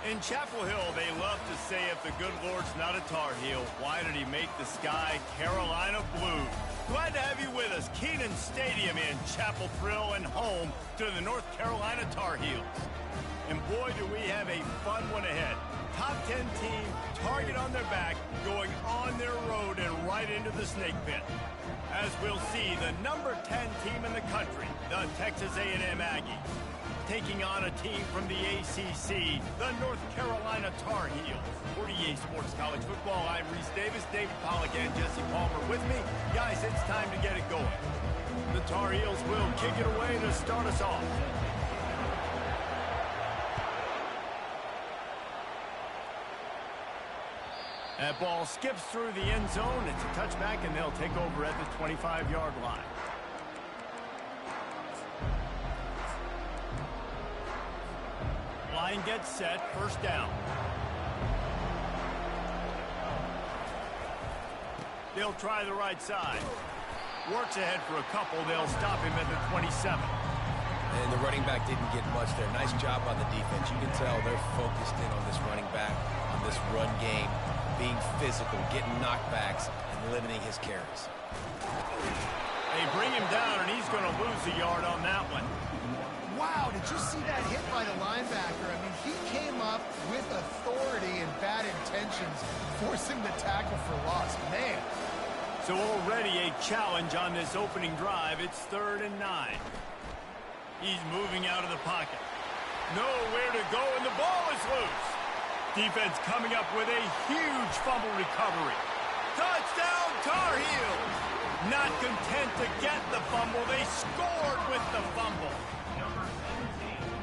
In Chapel Hill, they love to say if the good Lord's not a Tar Heel, why did he make the sky Carolina blue? Glad to have you with us. Kenan Stadium in Chapel Thrill and home to the North Carolina Tar Heels. And boy, do we have a fun one ahead. Top 10 team, target on their back, going on their road and right into the snake pit. As we'll see, the number 10 team in the country, the Texas A&M Aggies, taking on a team from the ACC, the North Carolina Tar Heels. For EA Sports College Football, I'm Reese Davis, David Pollack, and Jesse Palmer with me. Guys, it's time to get it going. The Tar Heels will kick it away to start us off. That ball skips through the end zone. It's a touchback, and they'll take over at the 25-yard line. Line gets set, first down. They'll try the right side. Works ahead for a couple. They'll stop him at the 27. And the running back didn't get much there. Nice job by the defense. You can tell they're focused in on this running back, on this run game, being physical, getting knockbacks, and limiting his carries. They bring him down, and he's going to lose a yard on that one. Wow, did you see that hit by the linebacker? I mean, he came up with authority and bad intentions, forcing the tackle for loss. Man. So already a challenge on this opening drive. It's 3rd and 9. He's moving out of the pocket. Nowhere to go, and the ball is loose. Defense coming up with a huge fumble recovery. Touchdown, Tar Heels! Not content to get the fumble, they scored with the fumble.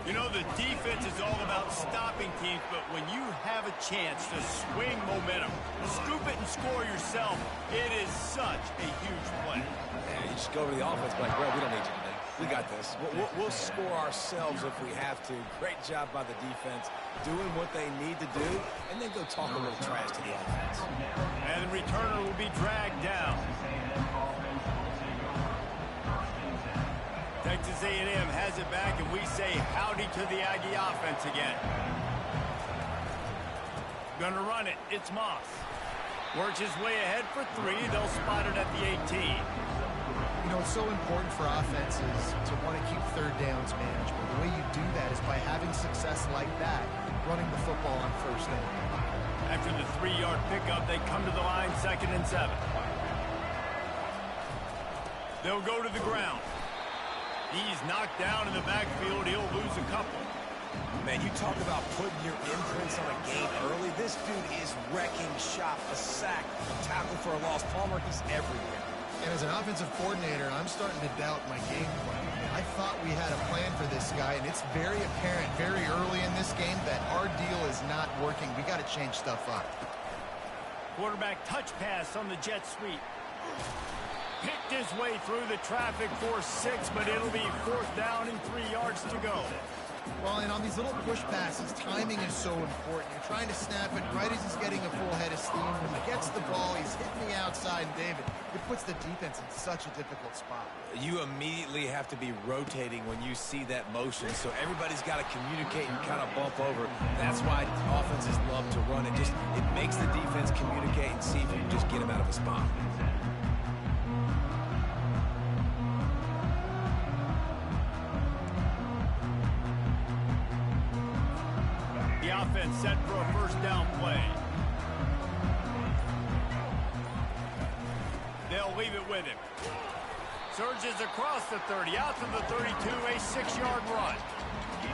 You know, the defense is all about stopping teams, but when you have a chance to swing momentum, scoop it and score yourself, it is such a huge play. Yeah, you just go to the offense like, bro, we don't need you today. We got this. We'll score ourselves if we have to. Great job by the defense, doing what they need to do, and then go talk a little trash to the offense. And the returner will be dragged down. Texas A&M has it back, and we say howdy to the Aggie offense again. Gonna run it. It's Moss. Works his way ahead for 3. They'll spot it at the 18. You know, it's so important for offenses to want to keep third downs manageable. The way you do that is by having success like that, running the football on first down. After the 3-yard pickup, they come to the line, 2nd and 7. They'll go to the ground. He's knocked down in the backfield. He'll lose a couple. Man, you talk about putting your imprints on a game early. This dude is wrecking shop. A sack, a tackle for a loss. Palmer, he's everywhere. And as an offensive coordinator, I'm starting to doubt my game plan. I thought we had a plan for this guy, and it's very apparent very early in this game that our deal is not working. We got to change stuff up. Quarterback touch pass on the jet sweep. Picked his way through the traffic for 6, but it'll be 4th down and 3 yards to go. Well, and on these little push passes, timing is so important. You're trying to snap it right as he's getting a full head of steam. When he gets the ball, he's hitting the outside, and David, it puts the defense in such a difficult spot. You immediately have to be rotating when you see that motion, so everybody's got to communicate and kind of bump over. That's why offenses love to run it. It makes the defense communicate and see if you can just get him out of a spot. The offense set for a 1st down play. They'll leave it with him. Surges across the 30, out to the 32, a 6-yard run.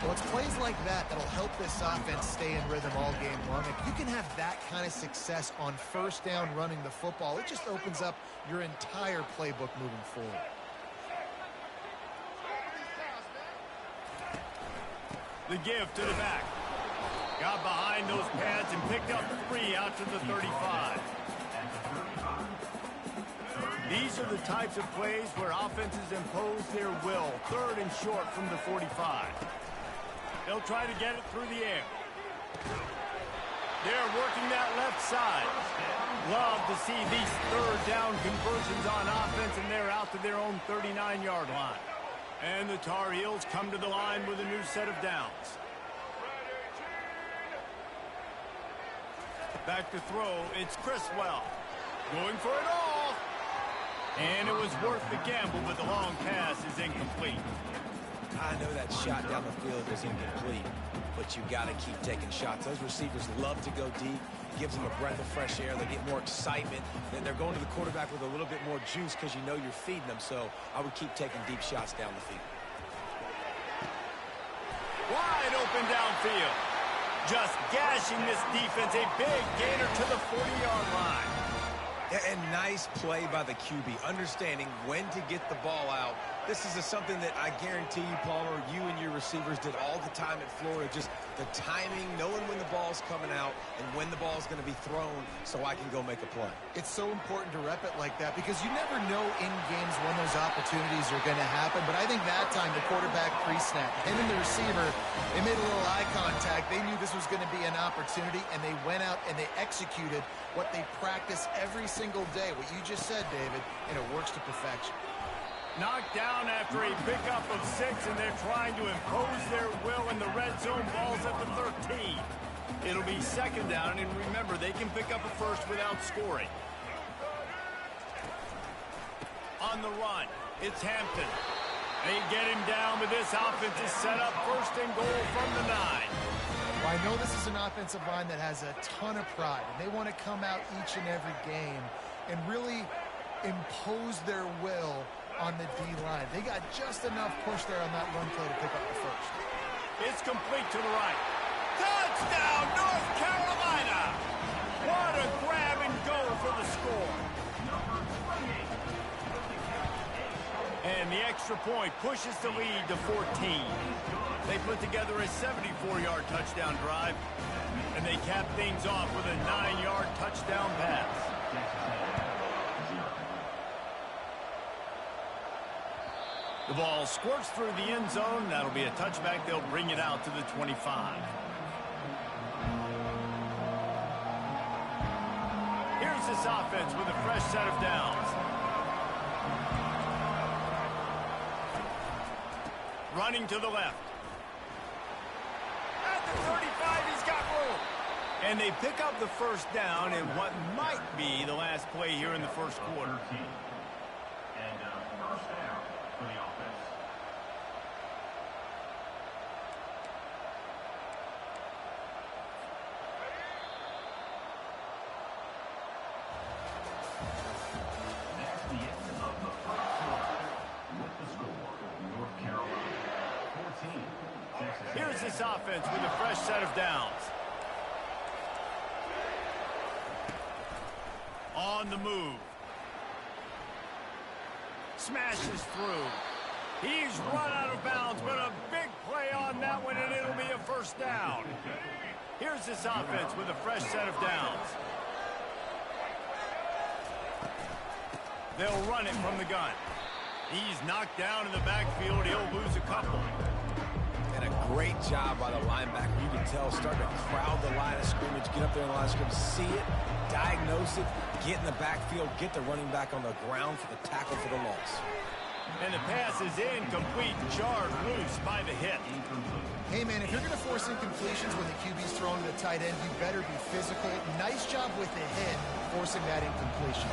Well, it's plays like that that'll help this offense stay in rhythm all game long. If you can have that kind of success on 1st down running the football, it just opens up your entire playbook moving forward. The give to the back. Got behind those pads and picked up 3 out to the 35. These are the types of plays where offenses impose their will. 3rd and short from the 45. They'll try to get it through the air. They're working that left side. Love to see these 3rd down conversions on offense, and they're out to their own 39-yard line. And the Tar Heels come to the line with a new set of downs. Back to throw, it's Criswell. Going for it all. And it was worth the gamble, but the long pass is incomplete. I know that shot down the field was incomplete, but you got to keep taking shots. Those receivers love to go deep. It gives them a breath of fresh air. They get more excitement. Then they're going to the quarterback with a little bit more juice because you know you're feeding them. So I would keep taking deep shots down the field. Wide open downfield. Just gashing this defense. A big gainer to the 40-yard line. And nice play by the QB, understanding when to get the ball out. This is something that I guarantee you, Palmer, you and your receivers did all the time at Florida. Just the timing, knowing when the ball's coming out and when the ball's going to be thrown so I can go make a play. It's so important to rep it like that because you never know in games when those opportunities are going to happen. But I think that time the quarterback pre-snap, him and the receiver, they made a little eye contact. They knew this was going to be an opportunity, and they went out and they executed what they practice every single day. What you just said, David, and it works to perfection. Knocked down after a pickup of 6, and they're trying to impose their will in the red zone. Ball's at the 13. It'll be second down, and remember, they can pick up a first without scoring. On the run, it's Hampton. They get him down, but this offense is set up first and goal from the 9. Well, I know this is an offensive line that has a ton of pride, and they want to come out each and every game and really impose their will on the D-line. They got just enough push there on that run play to pick up the first. It's complete to the right. Touchdown, North Carolina! What a grab and go for the score. And the extra point pushes the lead to 14. They put together a 74-yard touchdown drive, and they cap things off with a 9-yard touchdown pass. The ball squirts through the end zone. That'll be a touchback. They'll bring it out to the 25. Here's this offense with a fresh set of downs. Running to the left. At the 35, he's got room. And they pick up the first down in what might be the last play here in the first quarter. First down for the offense. That's the end of the first quarter. With the score, North Carolina 14, Texas. Here's this offense with a fresh set of downs. On the move. Smashes through. He's run out of bounds, but a big play on that one, and it'll be a first down. Here's this offense with a fresh set of downs. They'll run it from the gun. He's knocked down in the backfield. He'll lose a couple. And a great job by the linebacker. You can tell, starting to crowd the line of scrimmage, get up there in the line of scrimmage, see it, diagnose it, get in the backfield, get the running back on the ground for the tackle for the loss. And the pass is incomplete, jarred loose by the hit. Hey, man, if you're going to force incompletions when the QB's throwing to the tight end, you better be physical. Nice job with the hit, forcing that incompletion.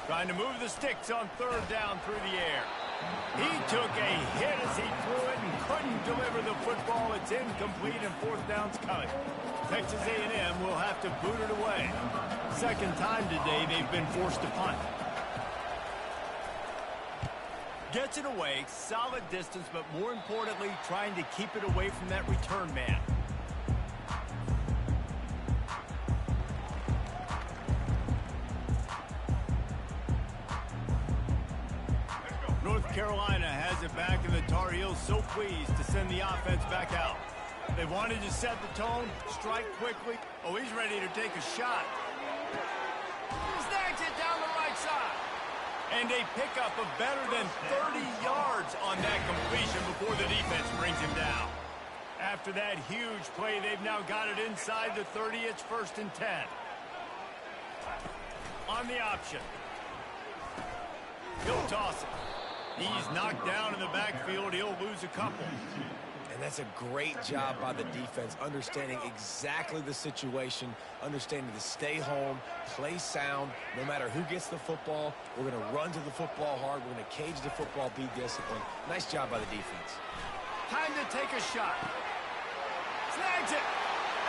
Trying to move the sticks on third down through the air. He took a hit as he threw it and couldn't deliver the football. It's incomplete and fourth down's coming. Texas A&M will have to boot it away. Second time today they've been forced to punt. Gets it away, solid distance, but more importantly, trying to keep it away from that return man. North Carolina has it back, and the Tar Heels so pleased to send the offense back out. They wanted to set the tone, strike quickly. Oh, he's ready to take a shot. Snags it down the right side. And they pick up a better than 30 yards on that completion before the defense brings him down. After that huge play, they've now got it inside the 30. It's first and 10. On the option. He'll toss it. He's knocked down in the backfield. He'll lose a couple. And that's a great job by the defense, understanding exactly the situation, understanding to stay home, play sound. No matter who gets the football, we're going to run to the football hard. We're going to cage the football, be disciplined. Nice job by the defense. Time to take a shot. Snags it.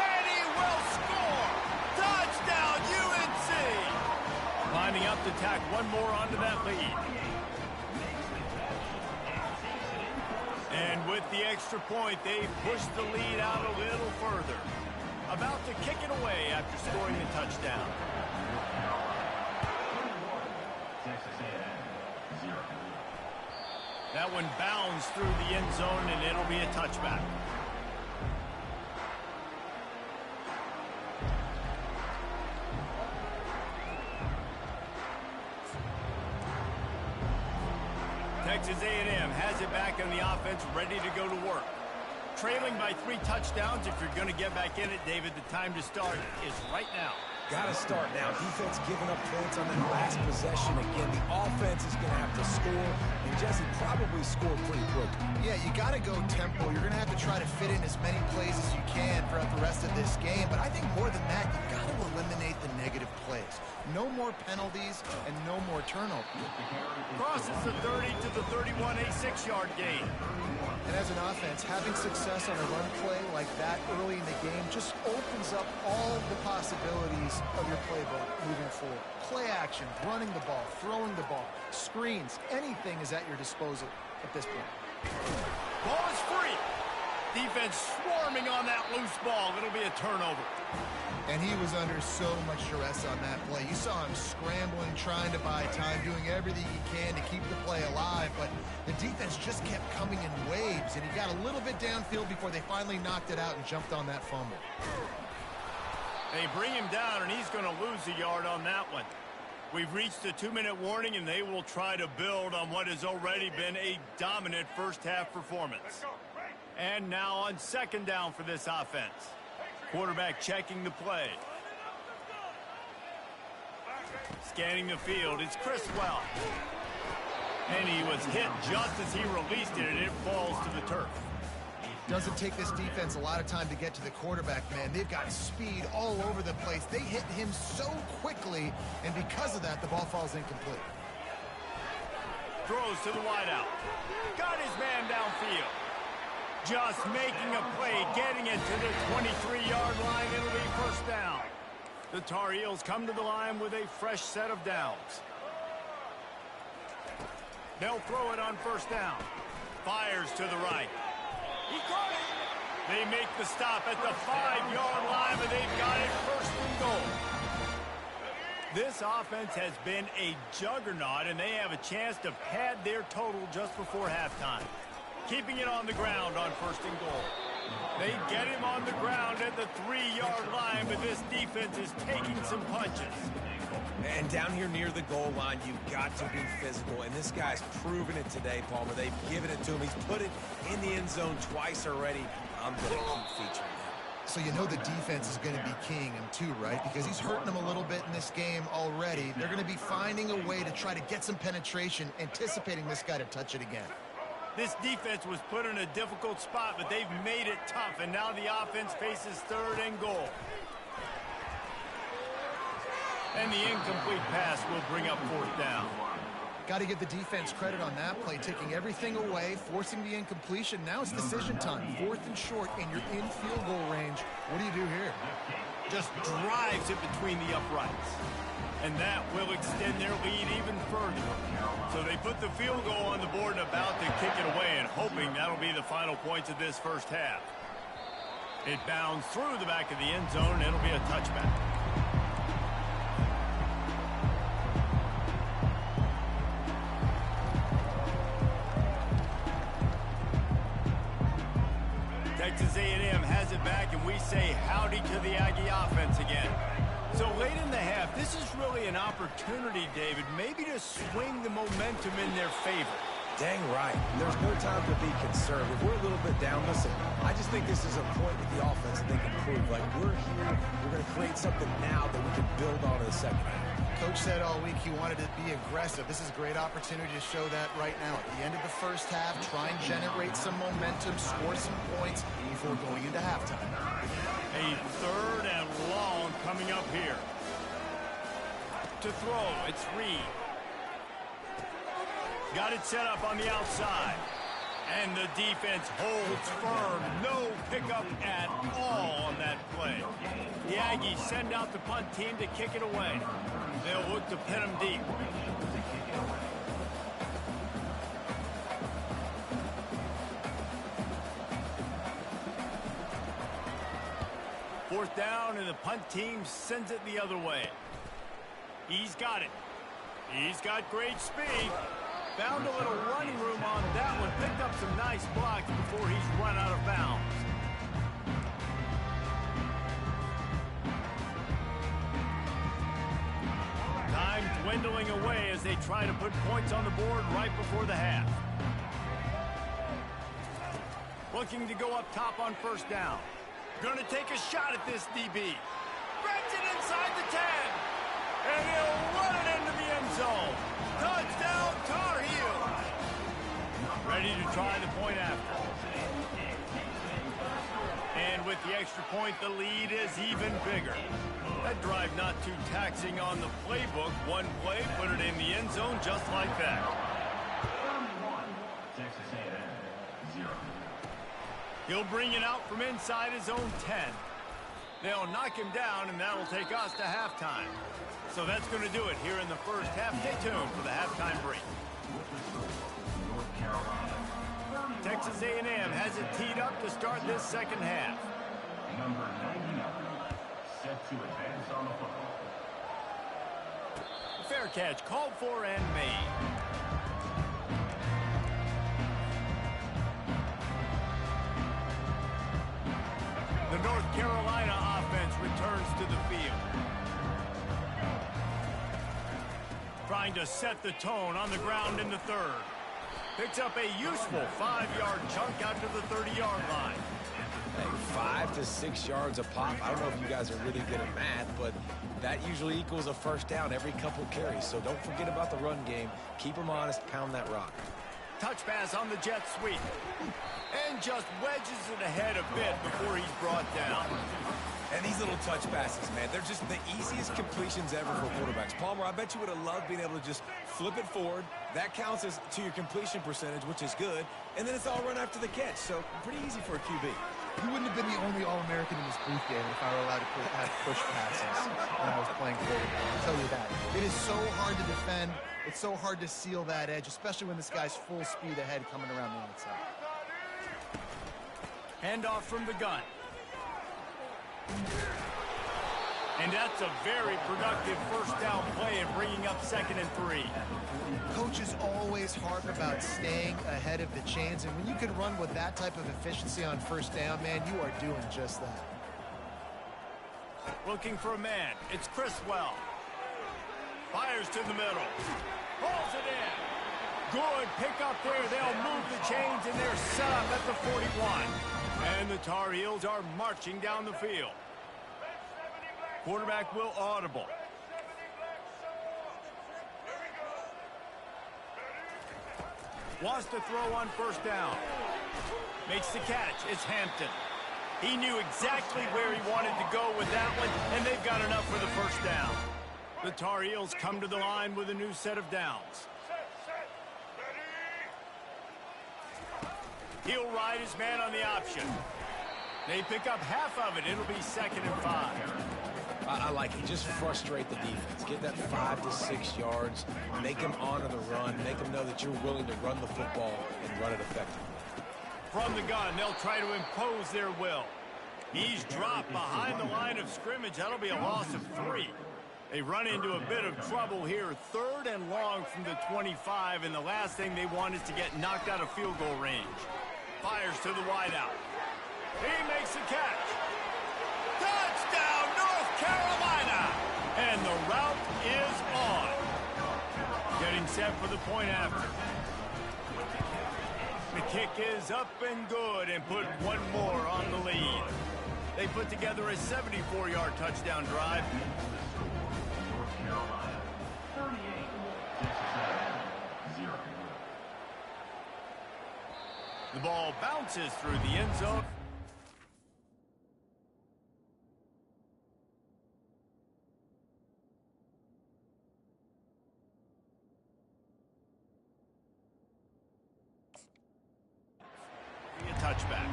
And he will score. Touchdown, UNC. Lining up to tack one more onto that lead. And with the extra point, they push the lead out a little further. About to kick it away after scoring the touchdown. That one bounds through the end zone, and it'll be a touchback. Texas A&M has it back on the offense, ready to go to work. Trailing by 3 touchdowns. If you're going to get back in it, David, the time to start is right now. Got to start now. Defense giving up points on that last possession. Again, the offense is going to have to score, and Jesse probably scored pretty quick. Yeah, you got to go tempo. You're going to have to try to fit in as many plays as you can throughout the rest of this game, but I think more than that, you've got to eliminate the negative plays. No more penalties and no more turnovers. Crosses the 30 to the 31, a 6-yard gain. And as an offense, having success on a run play like that early in the game just opens up all the possibilities of your playbook moving forward. Play action, running the ball, throwing the ball, screens, anything is at your disposal at this point. Ball is free. Defense swarming on that loose ball. It'll be a turnover. And he was under so much duress on that play. You saw him scrambling, trying to buy time, doing everything he can to keep the play alive, but the defense just kept coming in waves, and he got a little bit downfield before they finally knocked it out and jumped on that fumble. They bring him down, and he's going to lose a yard on that one. We've reached a 2-minute warning, and they will try to build on what has already been a dominant first-half performance. And now on 2nd down for this offense. Quarterback checking the play. Scanning the field, it's Criswell. And he was hit just as he released it, and it falls to the turf. Doesn't take this defense a lot of time to get to the quarterback, man. They've got speed all over the place. They hit him so quickly, and because of that, the ball falls incomplete. Throws to the wideout. Got his man downfield. Just making a play, getting it to the 23-yard line. It'll be 1st down. The Tar Heels come to the line with a fresh set of downs. They'll throw it on 1st down. Fires to the right. He caught it. They make the stop at the 5-yard line, but they've got it 1st and goal. This offense has been a juggernaut, and they have a chance to pad their total just before halftime. Keeping it on the ground on 1st and goal. They get him on the ground at the 3-yard line, but this defense is taking some punches. And down here near the goal line, you've got to be physical. And this guy's proven it today, Palmer. They've given it to him. He's put it in the end zone twice already. I'm going to keep featuring him. So you know the defense is going to be keying him too, right? Because he's hurting them a little bit in this game already. They're going to be finding a way to try to get some penetration, anticipating this guy to touch it again. This defense was put in a difficult spot, but they've made it tough, and now the offense faces 3rd and goal. And the incomplete pass will bring up 4th down. Got to give the defense credit on that play, taking everything away, forcing the incompletion. Now it's decision time. 4th and short, and you're in field goal range. What do you do here? Just drives it between the uprights. And that will extend their lead even further. So they put the field goal on the board and about to kick it away, and hoping that'll be the final points of this 1st half. It bounds through the back of the end zone, and it'll be a touchback. Texas A&M has it back, and we say howdy to the Aggie offense again. So late in the half, this is really an opportunity, David, maybe to swing the momentum in their favor. Dang right. There's no time to be conservative. We're a little bit down. Listen, I just think this is a point with the offense that they can prove. Like, we're here. We're going to create something now that we can build on in the 2nd half. Coach said all week he wanted to be aggressive. This is a great opportunity to show that right now. At the end of the first half, try and generate some momentum, score some points before going into halftime. A 3rd and long coming up here. To throw, it's Reed. Got it set up on the outside. And the defense holds firm. No pickup at all on that play. The Aggies send out the punt team to kick it away. They'll look to pin them deep. Fourth down, and the punt team sends it the other way. He's got it. He's got great speed. Found a little running room on that one. Picked up some nice blocks before he's run out of bounds. Time dwindling away as they try to put points on the board right before the half. Looking to go up top on first down. Gonna take a shot at this DB. Grabs it inside the 10. And he'll run it into the end zone. Touchdown, Tar Heels. Ready to try the point after. And with the extra point, the lead is even bigger. That drive not too taxing on the playbook. One play, put it in the end zone just like that. Texas A&M, 0. He'll bring it out from inside his own 10. They'll knock him down, and that'll take us to halftime. So that's going to do it here in the first half. Stay tuned for the halftime break. Texas A&M has it teed up to start this second half. Number 99, set to advance on the football. Fair catch called for and made. The North Carolina offense returns to the field. Trying to set the tone on the ground in the 3rd. Picks up a useful 5-yard chunk out to the 30-yard line. Hey, 5 to 6 yards a pop. I don't know if you guys are really good at math, but that usually equals a first down every couple carries. So don't forget about the run game. Keep them honest. Pound that rock. Touch pass on the jet sweep. And just wedges it ahead a bit before he's brought down. And these little touch passes, man, they're just the easiest completions ever for quarterbacks. Palmer, I bet you would have loved being able to just flip it forward. That counts as to your completion percentage, which is good. And then it's all run after the catch. So pretty easy for a QB. He wouldn't have been the only All-American in this booth game if I were allowed to have push passes when I was playing quarterback. I'll tell you that. It is so hard to defend. It's so hard to seal that edge, especially when this guy's full speed ahead coming around the outside. Handoff from the gun. And that's a very productive first down play and bringing up 2nd and 3. Coaches always harp about staying ahead of the chains, and when you can run with that type of efficiency on first down, man, you are doing just that. Looking for a man. It's Criswell. Fires to the middle. Pulls it in. Good pick up there. They'll move the chains, and they're set up at the 41. And the Tar Heels are marching down the field. Quarterback will audible. Wants to throw on first down. Makes the catch. It's Hampton. He knew exactly where he wanted to go with that one, and they've got enough for the first down. The Tar Heels come to the line with a new set of downs. He'll ride his man on the option. They pick up half of it. It'll be 2nd and 5. I like it. Just frustrate the defense. Get that 5 to 6 yards. Make them honor the run. Make them know that you're willing to run the football and run it effectively. From the gun, they'll try to impose their will. He's dropped behind the line of scrimmage. That'll be a loss of 3. They run into a bit of trouble here. 3rd and long from the 25, and the last thing they want is to get knocked out of field goal range. Fires to the wideout. He makes the catch. Touchdown, North Carolina! And the route is on. Getting set for the point after. The kick is up and good and put one more on the lead. They put together a 74-yard touchdown drive. North Carolina, The ball bounces through the end zone. A touchback.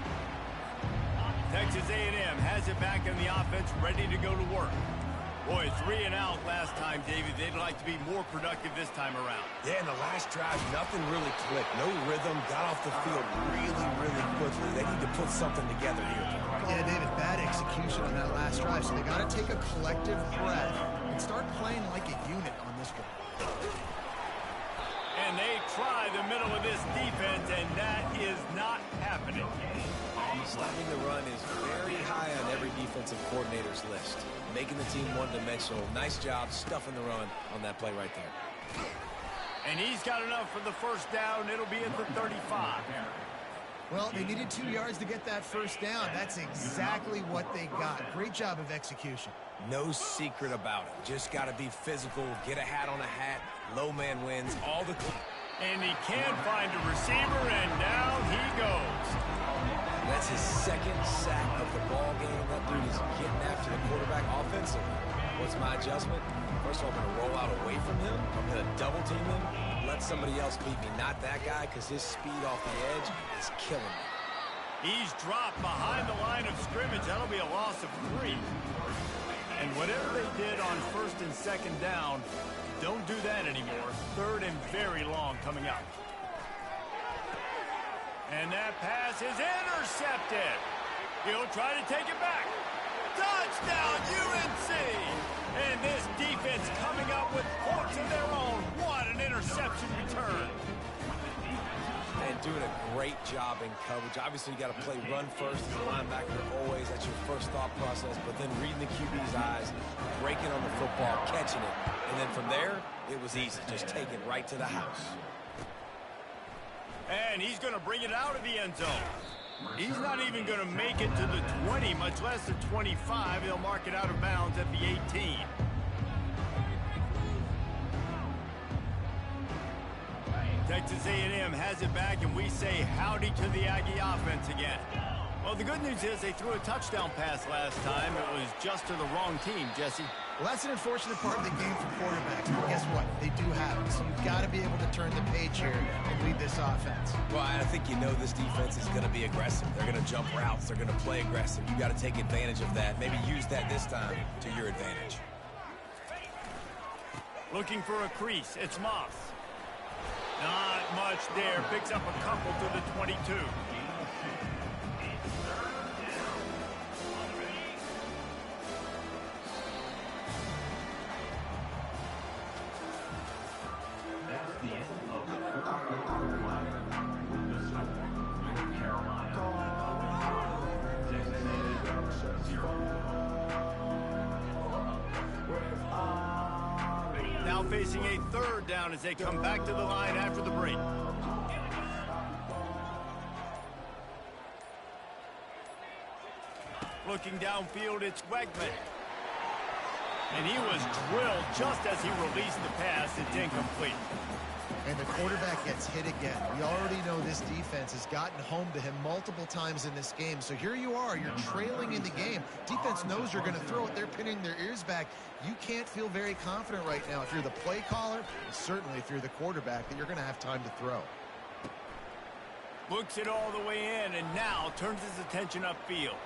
Texas A&M has it back in the offense, ready to go to work. Boy, 3 and out last time, David. They'd like to be more productive this time around. Yeah, in the last drive, nothing really clicked. No rhythm, got off the field really, really quickly. They need to put something together here. Yeah, David, bad execution on that last drive, so they got to take a collective breath and start playing like a unit on this one. And they try the middle of this defense, and that is not happening. Stopping the run is very high on every defensive coordinator's list. Making the team one-dimensional. Nice job stuffing the run on that play right there. And he's got enough for the first down. It'll be at the 35. Well, they needed 2 yards to get that first down. That's exactly what they got. Great job of execution. No secret about it. Just got to be physical, get a hat on a hat, low man wins, all the... And he can't find a receiver, and down he goes. That's his second sack of the ball game. That dude is getting after the quarterback offensively. What's my adjustment? First of all, I'm going to roll out away from him. I'm going to double team him. Let somebody else beat me, not that guy, because his speed off the edge is killing me. He's dropped behind the line of scrimmage. That'll be a loss of 3. And whatever they did on first and second down, don't do that anymore. Third and very long coming up. And that pass is intercepted. He'll try to take it back. Touchdown, UNC! And this defense coming up with points of their own. What an interception return. And doing a great job in coverage. Obviously, you got to play run first as a linebacker always. That's your first thought process. But then reading the QB's eyes, breaking on the football, catching it. And then from there, it was easy. Just take it right to the house. And he's going to bring it out of the end zone. He's not even going to make it to the 20, much less the 25. He'll mark it out of bounds at the 18. Texas A&M has it back, and we say howdy to the Aggie offense again. Well, the good news is they threw a touchdown pass last time. It was just to the wrong team, Jesse. Well, that's an unfortunate part of the game for quarterbacks, but guess what? They do have it, so you've got to be able to turn the page here and lead this offense. Well, I think you know this defense is going to be aggressive. They're going to jump routes. They're going to play aggressive. You got to take advantage of that. Maybe use that this time to your advantage. Looking for a crease. It's Moss. Not much there. Picks up a couple to the 22. That's the end of the fourth quarter. The score, North Carolina 0. Now facing a third down as they come back to the line after the break. Looking downfield, it's Wegman. And he was drilled just as he released the pass. It's incomplete. And the quarterback gets hit again. We already know this defense has gotten home to him multiple times in this game. So here you are. You're trailing in the game. Defense knows you're going to throw it. They're pinning their ears back. You can't feel very confident right now if you're the play caller, and certainly if you're the quarterback, that you're going to have time to throw. Looks it all the way in, and now turns his attention upfield.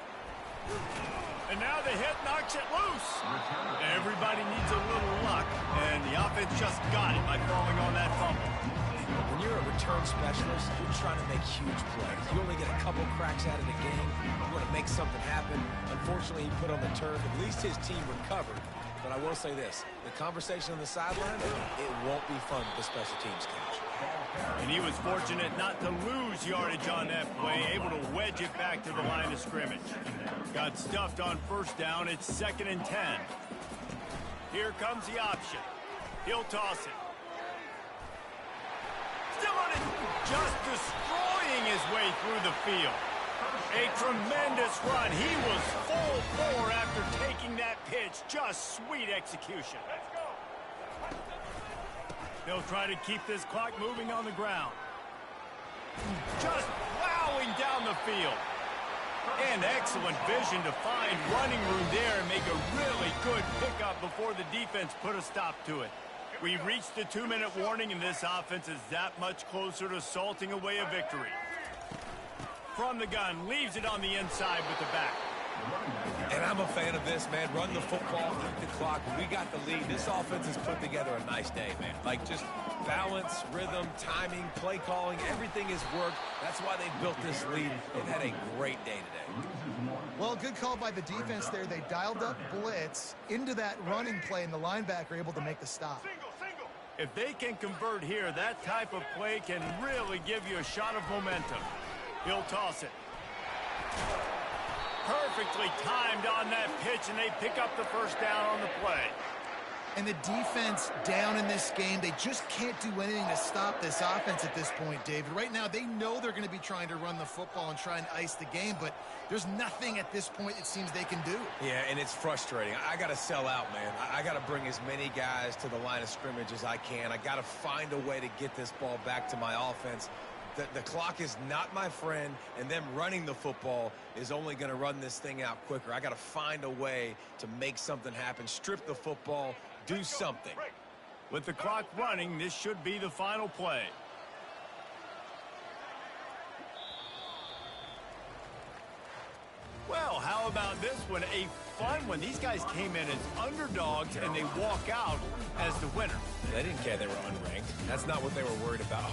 And now the hit knocks it loose. Everybody needs a little luck, and the offense just got it by falling on that fumble. When you're a return specialist, you're trying to make huge plays. You only get a couple cracks at it a game. You want to make something happen. Unfortunately, he put on the turf. At least his team recovered. But I will say this, the conversation on the sideline, it won't be fun with the special teams coach. And he was fortunate not to lose yardage on that play, able to wedge it back to the line of scrimmage. Got stuffed on first down. It's 2nd and 10. Here comes the option. He'll toss it. Still on it. Just destroying his way through the field. A tremendous run. He was full bore after taking that pitch. Just sweet execution. They'll try to keep this clock moving on the ground. Just, wow, going down the field. And excellent vision to find running room there and make a really good pickup before the defense put a stop to it. We've reached the 2-minute warning, and this offense is that much closer to salting away a victory. From the gun, leaves it on the inside with the back. And I'm a fan of this, man. Run the football, eat the clock. When we got the lead, this offense has put together a nice day, man. Like, just balance, rhythm, timing, play calling, everything has worked. That's why they built this lead. They've had a great day today. Well, good call by the defense there. They dialed up blitz into that running play, and the linebacker able to make the stop. If they can convert here, that type of play can really give you a shot of momentum. He'll toss it. Perfectly timed on that pitch, and they pick up the first down on the play. And the defense down in this game, they just can't do anything to stop this offense at this point, David. Right now, they know they're going to be trying to run the football and try and ice the game, but there's nothing at this point it seems they can do. Yeah, and it's frustrating. I got to sell out, man. I got to bring as many guys to the line of scrimmage as I can. I got to find a way to get this ball back to my offense. The clock is not my friend, and them running the football is only going to run this thing out quicker. I got to find a way to make something happen, strip the football, do something. With the clock running, this should be the final play. Well, how about this one? A fun one. These guys came in as underdogs, and they walk out as the winner. They didn't care they were unranked. That's not what they were worried about.